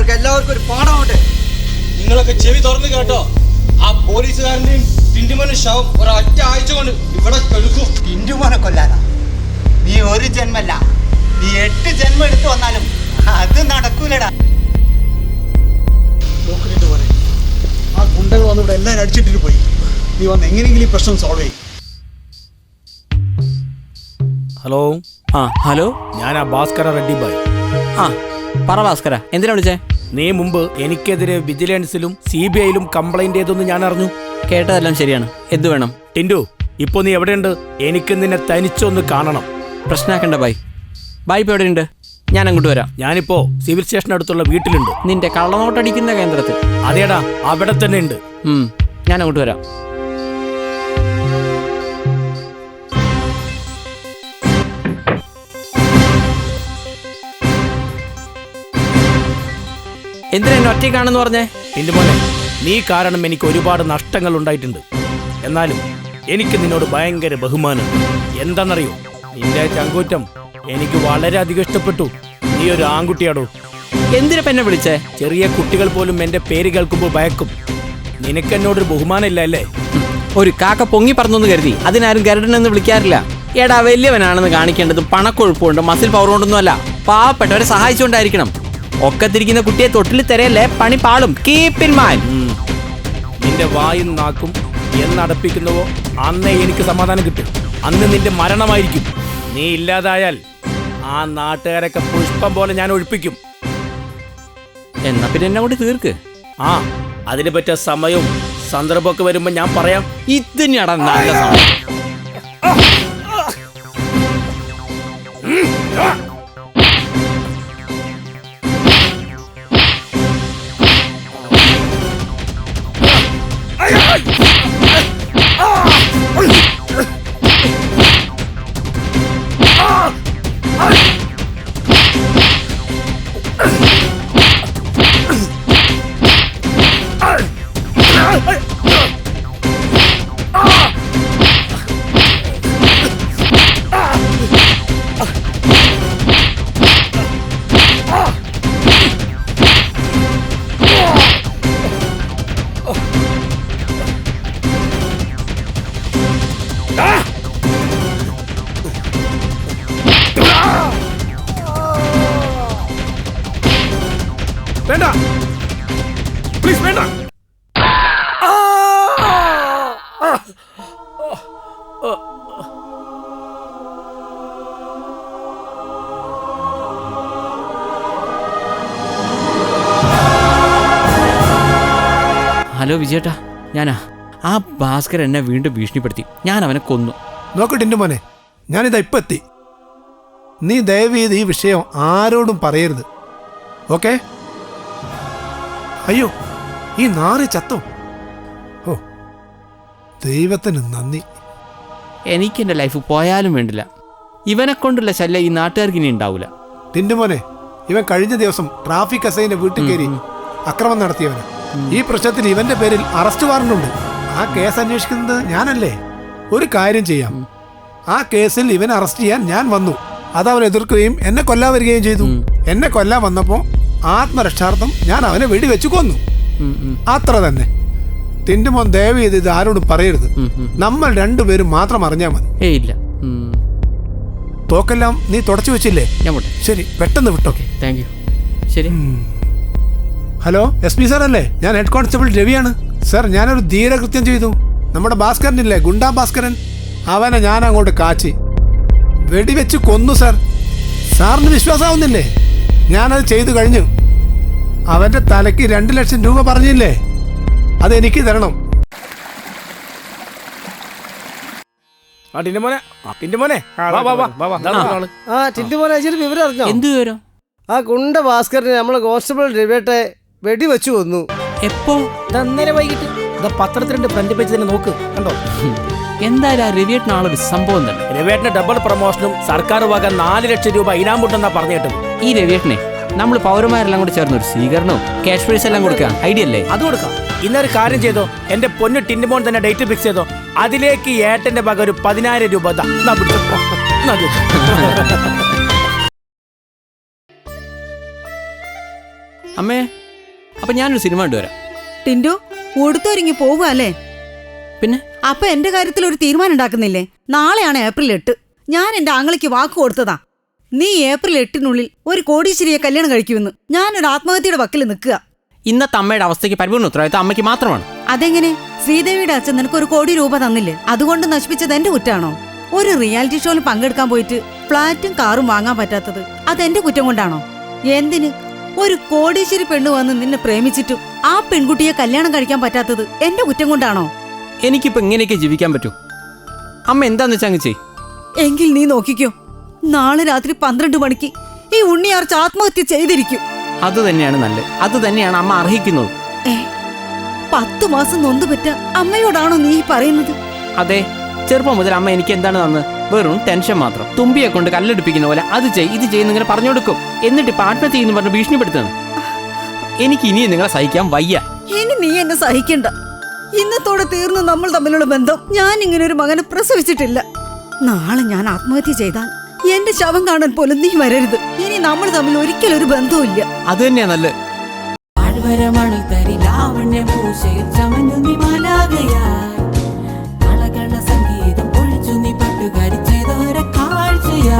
അവർക്ക് എല്ലാവർക്കും ഒരു പാഠമുണ്ട്. നിങ്ങളൊക്കെ ചെവി തുറന്ന് കേട്ടോ. ആ പോലീസുകാരനെയും ടിന്റുമോനെ ശവം ഒരൊറ്റ ആഴ്ച കൊണ്ട് ഇവിടെ കെടുക്കും. ടിന്റുമോനെ കൊല്ലാനാ? നീ ഒരു ജന്മല്ല, നീ 8 ജന്മം എടുത്തു വന്നാലും അത് നടക്കൂലടാ. പോലെ ആ ഗുണ്ടകൾ വന്ന് ഇവിടെ എല്ലാവരും അടിച്ചിട്ടിട്ട് പോയി. നീ വന്ന് എങ്ങനെയെങ്കിലും ഈ പ്രശ്നം സോൾവ് ചെയ്യും. ഹലോ. ഹലോ, ഞാനാ ഭാസ്കര റെഡ്ഡി ബായ്. പറ ഭാസ്കര, എന്തിനാ വിളിച്ചേ? നീ മുമ്പ് എനിക്കെതിരെ വിജിലൻസിലും CBIയിലും കംപ്ലൈന്റ് ചെയ്തെന്ന് ഞാൻ അറിഞ്ഞു. കേട്ടതെല്ലാം ശരിയാണ്. എന്ത് വേണം? ടിൻഡു, ഇപ്പൊ നീ എവിടെയുണ്ട്? എനിക്ക് നിന്നെ തനിച്ചൊന്ന് കാണണം. പ്രശ്നമാക്കണ്ട ബായ്. ബായ് ഇപ്പോൾ എവിടെയുണ്ട്? ഞാൻ അങ്ങോട്ട് വരാം. ഞാനിപ്പോ സിവിൽ സ്റ്റേഷനടുത്തുള്ള വീട്ടിലുണ്ട്. നിന്റെ കള്ളനോട്ടടിക്കുന്ന കേന്ദ്രത്തിൽ? അതേടാ, അവിടെ തന്നെ ഉണ്ട്. ഞാൻ അങ്ങോട്ട് വരാം. എന്തിനാ എന്നെ ഒറ്റയ്ക്കാണെന്ന് പറഞ്ഞേ? എന്റെ മോനെ, നീ കാരണം എനിക്ക് ഒരുപാട് നഷ്ടങ്ങൾ ഉണ്ടായിട്ടുണ്ട്. എന്നാലും എനിക്ക് നിന്നോട് ഭയങ്കര ബഹുമാനം. എന്താണെന്നറിയോ, നിന്റെ ചങ്കൂറ്റം എനിക്ക് വളരെയധികം ഇഷ്ടപ്പെട്ടു. നീ ഒരു ആൺകുട്ടിയാടോ. എന്തിനാ എന്നെ വിളിച്ചേ? ചെറിയ കുട്ടികൾ പോലും എന്റെ പേര് കേൾക്കുമ്പോൾ ഭയക്കും. നിനക്ക് എന്നോടൊരു ബഹുമാനം ഇല്ല അല്ലേ? ഒരു കാക്ക പൊങ്ങി പറന്നു കരുതി അതിനാരും ഗരുഡനെന്ന് വിളിക്കാറില്ല. എടാ, വലിയവനാണെന്ന് കാണിക്കേണ്ടത് പണക്കൊഴുപ്പുണ്ട്, മസിൽ പവർ കൊണ്ടൊന്നും അല്ല. പാവപ്പെട്ടവരെ സഹായിച്ചുകൊണ്ടായിരിക്കണം. ഒക്കെ തിരിക്കുന്ന കുട്ടിയെ തൊട്ടിൽ തരയല്ലേ, പണി പാളും. Keep in mind. നിന്റെ വായും നാക്കും എന്നടപ്പിക്കുന്നുവോ അന്നേ എനിക്ക് സമാധാനം കിട്ടും. അന്ന് നിന്റെ മരണമായിരിക്കും. നീ ഇല്ലാതായാൽ ആ നാട്ടുകാരൊക്കെ പുഷ്പം പോലെ ഞാൻ ഒഴിപ്പിക്കും. എന്നാ പിന്നെ എന്നെ കൂടി തീർക്ക്. അതിനെ പറ്റിയ സമയവും സന്ദർഭമൊക്കെ വരുമ്പോ ഞാൻ പറയാം. ഇതിനാടാ നല്ല സമയം. വേണ്ട, പ്ലീസ് വേണ്ട. ഹലോ വിജയേട്ടാ, ഞാനാ. ആ ഭാസ്കർ എന്നെ വീണ്ടും ഭീഷണിപ്പെടുത്തി. ഞാൻ അവനെ കൊന്നു. നോക്കട്ടെ മോനെ, ഞാനിതാ ഇപ്പം എത്തി. നീ ദയവ് ചെയ്ത് ഈ വിഷയം ആരോടും പറയരുത്, ഓക്കെ? അയ്യോ, ഈ നാറി ചത്തോ? ഓ, ദൈവത്തിന് നന്ദി. എനിക്ക് എൻ്റെ ലൈഫ് പോയാലും വേണ്ടില്ല. ഇവനെ കൊണ്ടുള്ള ശല്യം ഈ നാട്ടുകാർക്ക് ഇനി ഉണ്ടാവില്ല. ടിൻഡുമോനെ, ഇവൻ കഴിഞ്ഞ ദിവസം ട്രാഫിക് അസൈന്റെ വീട്ടിൽ കയറി അക്രമം നടത്തിയവന്. ഈ പ്രശ്നത്തിൽ ഇവന്റെ പേരിൽ അറസ്റ്റ് വാറണ്ടുണ്ട്. ആ കേസ് അന്വേഷിക്കുന്നത് ഞാനല്ലേ? ഒരു കാര്യം ചെയ്യാം, ആ കേസിൽ ഇവനെ അറസ്റ്റ് ചെയ്യാൻ ഞാൻ വന്നു. അത് അവൻ എതിർക്കുകയും എന്നെ കൊല്ലാൻ വരികയും ചെയ്തു. എന്നെ കൊല്ലാൻ വന്നപ്പോൾ ആത്മരക്ഷാർത്ഥം ഞാൻ അവനെ വെടിവെച്ചു കൊന്നു. അത്ര തന്നെ. ടിൻഡുമോൻ ദയവ് ചെയ്ത് ഇത് ആരോടും പറയരുത്. നമ്മൾ രണ്ടുപേരും മാത്രം അറിഞ്ഞാൽ മതി. ഇല്ല. തോക്കെല്ലാം നീ തുടച്ചു വെച്ചില്ലേ? ശരി, പെട്ടെന്ന് വിട്ടോക്കെ. Thank you. ശരി. ഹലോ, SP സാർ അല്ലേ? ഞാൻ ഹെഡ് കോൺസ്റ്റബിൾ രവിയാണ്. സാർ, ഞാനൊരു ധീരകൃത്യം ചെയ്തു. നമ്മുടെ ഭാസ്കരനില്ലേ, ഗുണ്ടാ ഭാസ്കരൻ, അവനെ ഞാൻ അങ്ങോട്ട് കാച്ചി വെടിവെച്ച് കൊന്നു സാർ. സാറിന് വിശ്വാസമാവുന്നില്ലേ? ഞാനത് ചെയ്തു കഴിഞ്ഞു. അവന്റെ തലയ്ക്ക് 2 ലക്ഷം രൂപ പറഞ്ഞില്ലേ, അതെനിക്ക് തരണം. ടിന്റുമോനെ, ടിന്റുമോനെ, വിവരം അറിഞ്ഞോ? എന്ത് വിവരം? ആ ഗുണ്ട ഭാസ്കറിനെ നമ്മളെ കോൺസ്റ്റബിൾ രവിയേട്ടെ വെടിവെച്ചു കൊന്നു. എപ്പോ? ഇന്നലെ വൈകിട്ട്. പത്രത്തിന്റെ ഫ്രണ്ട് പേജ് തന്നെ നോക്ക്, കണ്ടോ? എന്തായാലും ആ രവിയേട്ടനാളൊരു സംഭവം തന്നെ. രവിയേട്ടന് ഡബിൾ പ്രൊമോഷനും സർക്കാർ വക 4 ലക്ഷം രൂപ ഇനാമുണ്ടെന്നാ പറഞ്ഞു കേട്ടത്. ഈ രവിയേട്ടനെ നമ്മൾ പൗരന്മാരെല്ലാം കൂടി ചേർന്ന് ഒരു സ്വീകരണവും ക്യാഷ് പ്രൈസ് എല്ലാം കൊടുക്കാം. ഐഡിയ അല്ലേ? അത് കൊടുക്കാം. ഇന്നൊരു കാര്യം ചെയ്തോ, എന്റെ പൊന്നു ടിൻഡുമോൻ തന്നെ ഡേറ്റ് ഫിക്സ് ചെയ്തോ. അതിലേക്ക് ഏട്ടന്റെ വക ഒരു 10,000 രൂപ. അമ്മേ അപ്പൊ ഞാനൊരു സിനിമ കണ്ടുവരാം. ടിൻഡു ഉടുത്തൊരുങ്ങി പോവുക അല്ലേ? പിന്നെ അപ്പൊ എന്റെ കാര്യത്തിൽ ഒരു തീരുമാനം ഉണ്ടാക്കുന്നില്ലേ? നാളെയാണ് ഏപ്രിൽ 8. ഞാൻ എന്റെ ആങ്ങളയ്ക്ക് വാക്ക് കൊടുത്തതാ. നീ ഏപ്രിൽ 8-നുള്ളിൽ ഒരു കോടീശ്വരിയെ കല്യാണം കഴിക്കുമെന്ന്. ഞാനൊരു ആത്മഹത്യയുടെ വക്കിൽ നിൽക്കുക. ഇന്നത്തെ അമ്മയുടെ അവസ്ഥയ്ക്ക് പരിപൂർണ്ണ ഉത്തരവാദിത്തം അമ്മയ്ക്ക് മാത്രമാണ്. അതെങ്ങനെ? ശ്രീദേവിയുടെ അച്ഛൻ നിനക്ക് 1 കോടി രൂപ തന്നില്ലേ? അതുകൊണ്ട് നശിപ്പിച്ചത് എന്റെ കുറ്റാണോ? ഒരു റിയാലിറ്റി ഷോയിൽ പങ്കെടുക്കാൻ പോയിട്ട് ഫ്ലാറ്റും കാറും വാങ്ങാൻ പറ്റാത്തത് അതെന്റെ കുറ്റം കൊണ്ടാണോ? എന്തിന് ഒരു കോടീശ്വരി പെണ്ണ് വന്ന് നിന്നെ പ്രേമിച്ചിട്ടും ആ പെൺകുട്ടിയെ കല്യാണം കഴിക്കാൻ പറ്റാത്തത് എന്റെ കുറ്റം കൊണ്ടാണോ? എനിക്കിപ്പോ ഇങ്ങനെയൊക്കെ ജീവിക്കാൻ പറ്റൂ. അമ്മ എന്താന്ന് വെച്ചാൽ അങ്ങ് ചെയ്. എങ്കിൽ നീ നോക്കിക്കോ, നാളെ രാത്രി 12 മണിക്ക് ഈ ഉണ്ണിയാർച്ച ആത്മഹത്യ ചെയ്തിരിക്കും. അത് തന്നെയാണ് നല്ലത്. അത് തന്നെയാണ് അമ്മ അർഹിക്കുന്നത്. 10 മാസം നൊന്തുപറ്റ അമ്മയോടാണോ നീ പറയുന്നത്? അതെ, ചെറുപ്പം മുതൽ അമ്മ എനിക്ക് എന്താണ് തന്നത്? വെറും ടെൻഷൻ മാത്രം. തുമ്പിയെ കൊണ്ട് കല്ലെടുപ്പിക്കുന്ന പോലെ അത് ചെയ് ഇത് ചെയ്യുന്ന ഇങ്ങനെ പറഞ്ഞു കൊടുക്കും. എന്നിട്ട് ഇപ്പൊ ആത്മഹത്യ എന്ന് പറഞ്ഞ് ഭീഷണിപ്പെടുത്താണ്. എനിക്ക് ഇനിയും നിങ്ങളെ സഹിക്കാൻ വയ്യ. ഇനി നീ എന്നെ സഹിക്കണ്ട. ഇന്നത്തോടെ തീർന്നു നമ്മൾ തമ്മിലുള്ള ബന്ധം. ഞാൻ ഇങ്ങനെ ഒരു മകനെ പ്രസവിച്ചിട്ടില്ല. നാളെ ഞാൻ ആത്മഹത്യ ചെയ്താൽ എന്റെ ശവം കാണാൻ പോലും നീ വരരുത്. ഇനി നമ്മൾ തമ്മിൽ ഒരിക്കലും ഒരു ബന്ധവും ഇല്ല. അത് തന്നെയാ നല്ലത്. സംഗീതം പൊഴിച്ചു നീ പട്ടുകാരി ചെയ്തോര കാഴ്ചയാ.